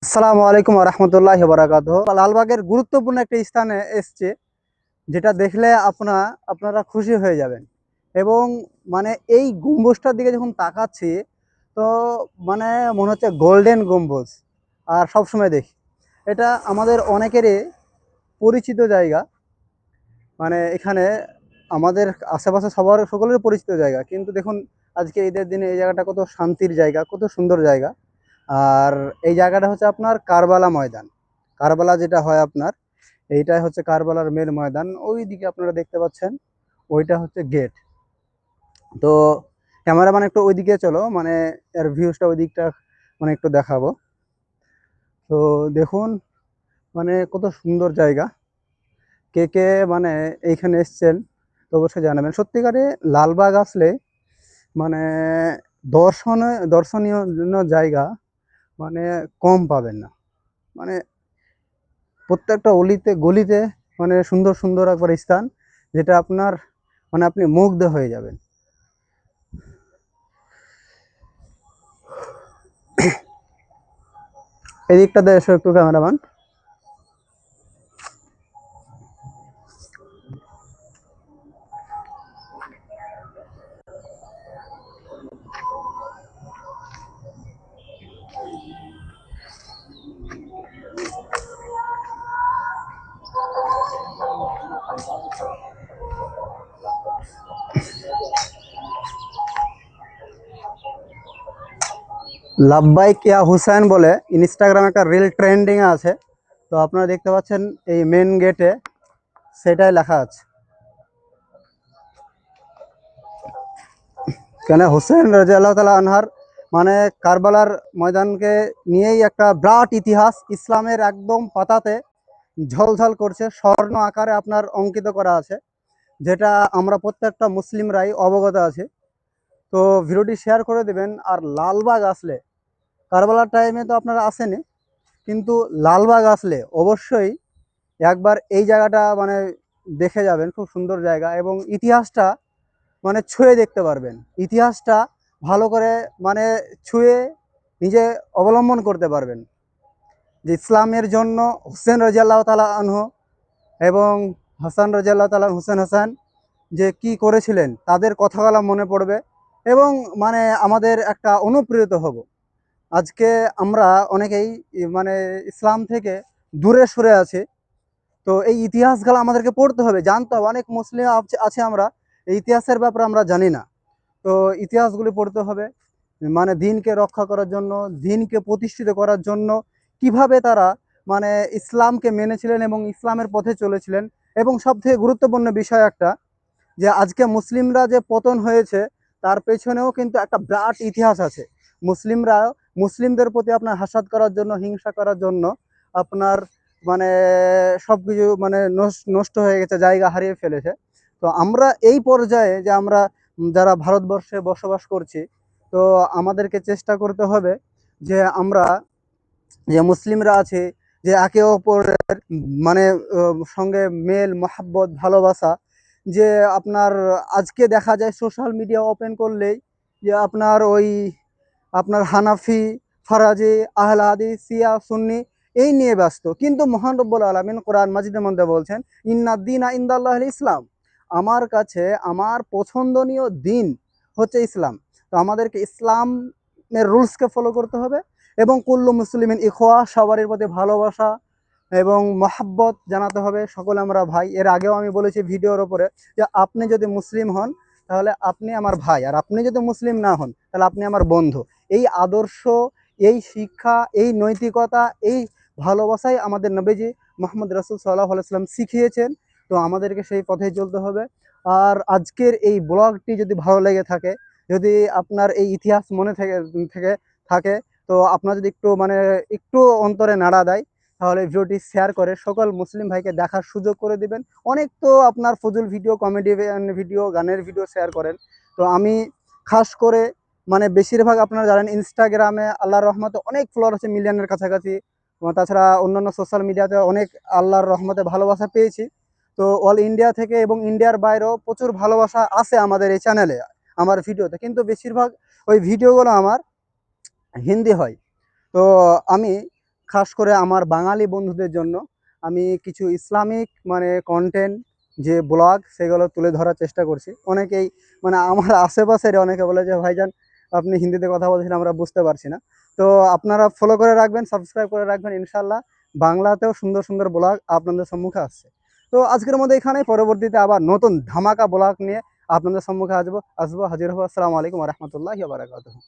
আসসালামু আলাইকুম রহমতুল্লাহি বারাকাতুহু। লালবাগের গুরুত্বপূর্ণ একটা স্থানে এসছে, যেটা দেখলে আপনারা খুশি হয়ে যাবেন। এবং মানে এই গম্বুজটার দিকে যখন তাকাচ্ছি, তো মানে মনে হচ্ছে গোল্ডেন গম্বুজ। আর সবসময় দেখি এটা আমাদের অনেকেরই পরিচিত জায়গা। মানে এখানে আমাদের আশেপাশে সকলের পরিচিত জায়গা, কিন্তু দেখুন আজকে ঈদের দিনে এই জায়গাটা কত শান্তির জায়গা, কত সুন্দর জায়গা। আর এই জায়গাটা হচ্ছে আপনার কারবালা ময়দান। কারবালা যেটা হয় আপনার, এইটাই হচ্ছে কারবালার মেন ময়দান। ওই দিকে আপনারা দেখতে পাচ্ছেন, ওইটা হচ্ছে গেট। তো ক্যামেরাম্যান একটু ওইদিকে চলো, মানে এর ভিউজটা ওই দিকটা মানে একটু দেখাবো। তো দেখুন মানে কত সুন্দর জায়গা। কে কে মানে এইখানে এসছেন তো অবশ্যই জানাবেন। সত্যিকারে লালবাগ আসলে মানে দর্শনীয় জায়গা মানে কম পাবেন না। মানে প্রত্যেকটা অলিতে গলিতে মানে সুন্দর সুন্দর একবার স্থান, যেটা আপনার মানে আপনি মুগ্ধ হয়ে যাবেন। এদিকটাতে এসো একটু ক্যামেরাম্যান। লাভবাই কিয়া হুসাইন বলে ইনস্টাগ্রামে একটা রিল ট্রেন্ডিং আছে। তো আপনারা দেখতে পাচ্ছেন এই মেন গেটে সেটাই লেখা আছে। কেন হুসেন রাজি আল্লাহ তালা আনহার মানে কারবালার ময়দানকে নিয়েই একটা বিরাট ইতিহাস ইসলামের একদম পাতাতে ঝলঝল করছে, স্বর্ণ আকারে আপনার অঙ্কিত করা আছে, যেটা আমরা প্রত্যেকটা মুসলিমরাই অবগত আছি। তো ভিডিওটি শেয়ার করে দেবেন। আর লালবাগ আসলে, কারবালার টাইমে তো আপনারা আসেনি, কিন্তু লালবাগ আসলে অবশ্যই একবার এই জায়গাটা মানে দেখে যাবেন। খুব সুন্দর জায়গা এবং ইতিহাসটা মানে ছুঁয়ে দেখতে পারবেন। ইতিহাসটা ভালো করে মানে ছুঁয়ে নিজে অবলম্বন করতে পারবেন, যে ইসলামের জন্য হুসেন রাজিয়াল্লাহ তালা আনহু এবং হাসান রাজিয়াল্লাহ তালা হুসেন হাসান যে কি করেছিলেন, তাদের কথাগুলো মনে পড়বে এবং মানে আমাদের একটা অনুপ্রেরিত হব। আজকে আমরা অনেকেই মানে ইসলাম থেকে দূরে সরে আছি। তো এই ইতিহাসগুলো আমাদেরকে পড়তে হবে, জানতে হবে। অনেক মুসলিম আছে আমরা এই ইতিহাসের ব্যাপারে আমরা জানি না। তো ইতিহাসগুলি পড়তে হবে, মানে দিনকে রক্ষা করার জন্য, দিনকে প্রতিষ্ঠিত করার জন্য কিভাবে তারা মানে ইসলামকে মেনেছিলেন এবং ইসলামের পথে চলেছিলেন। এবং সবথেকে গুরুত্বপূর্ণ বিষয় একটা, যে আজকে মুসলিমরা যে পতন হয়েছে, তার পেছনেও কিন্তু একটা বিরাট ইতিহাস আছে। মুসলিমরা মুসলিমদের প্রতি আপনার হাসাদ করার জন্য, হিংসা করার জন্য আপনার মানে সব কিছু মানে নষ্ট হয়ে গেছে, জায়গা হারিয়ে ফেলেছে। তো আমরা এই পর্যায়ে যে আমরা যারা ভারতবর্ষে বসবাস করছি, তো আমাদেরকে চেষ্টা করতে হবে যে আমরা যে মুসলিমরা আছে, যে একে অপরের মানে সঙ্গে মেল মহাব্বত ভালোবাসা। যে আপনার আজকে দেখা যায় সোশ্যাল মিডিয়া ওপেন করলেই যে আপনার ওই আপনার হানাফি, ফারাজি, আহলে হাদিস, শিয়া, সুন্নি এই নিয়ে ব্যস্ত। কিন্তু মহান রব্বুল আলামিন কোরআন মাজিদের মধ্যে বলছেন, ইন্নাদ-দীনা ইনদাল্লাহিল ইসলাম। আমার কাছে আমার পছন্দনীয় দিন হচ্ছে ইসলাম। তো আমাদেরকে ইসলামের রুলসকে ফলো করতে হবে এবং কুল্লু মুসলিমিন ইখওয়া, সবারই প্রতি ভালোবাসা এবং মহাব্বত জানাতে হবে। সকলে আমরা ভাই। এর আগেও আমি বলেছি ভিডিওর ওপরে, যে আপনি যদি মুসলিম হন তাহলে আপনি আমার ভাই, আর আপনি যদি মুসলিম না হন তাহলে আপনি আমার বন্ধু। এই আদর্শ, এই শিক্ষা, এই নৈতিকতা, এই ভালোবাসাই আমাদের নবীজি মোহাম্মদ রাসূল সাল্লাল্লাহু আলাইহি ওয়াসাল্লাম শিখিয়েছেন। তো আমাদেরকে সেই পথেই চলতে হবে। আর আজকের এই ব্লগটি যদি ভালো লেগে থাকে, যদি আপনার এই ইতিহাস মনে থেকে থেকে থাকে, তো আপনার যদি একটু মানে একটু অন্তরে নাড়া দেয়, তাহলে ভিডিওটি শেয়ার করে সকল মুসলিম ভাইকে দেখার সুযোগ করে দিবেন। অনেক তো আপনার ফজল ভিডিও, কমেডি ভিডিও, গানের ভিডিও শেয়ার করেন। তো আমি খাস করে মানে বেশিরভাগ আপনারা জানেন ইনস্টাগ্রামে আল্লাহর রহমতে অনেক ফলোয়ার আছে, মিলিয়নের কাছাকাছি। তাছাড়া অন্যান্য সোশ্যাল মিডিয়াতে অনেক আল্লাহর রহমতে ভালোবাসা পেয়েছি। তো অল ইন্ডিয়া থেকে এবং ইন্ডিয়ার বাইরেও প্রচুর ভালোবাসা আছে আমাদের এই চ্যানেলে, আমার ভিডিওতে। কিন্তু বেশিরভাগ ওই ভিডিওগুলো আমার হিন্দি হয়। তো আমি খাস করে আমার বাঙালি বন্ধুদের জন্য আমি কিছু ইসলামিক মানে কন্টেন্ট যে ব্লগ সেগুলো তুলে ধরার চেষ্টা করছি। অনেকেই মানে আমার আশেপাশের অনেকে বলে যে ভাইজান আপনি হিন্দিতে কথা বলছেন আমরা বুঝতে পারছি না। তো আপনারা ফলো করে রাখবেন, সাবস্ক্রাইব করে রাখবেন, ইনশাল্লাহ বাংলাতেও সুন্দর সুন্দর ব্লগ আপনাদের সম্মুখে আসছে। তো আজকের মধ্যে এখানেই, পরবর্তীতে আবার নতুন ধামাকা ব্লগ নিয়ে আপনাদের সম্মুখে আসবো হাজির হবো। আসসালামু আলাইকুম ওয়া রাহমাতুল্লাহি ওয়া বারাকাতুহু।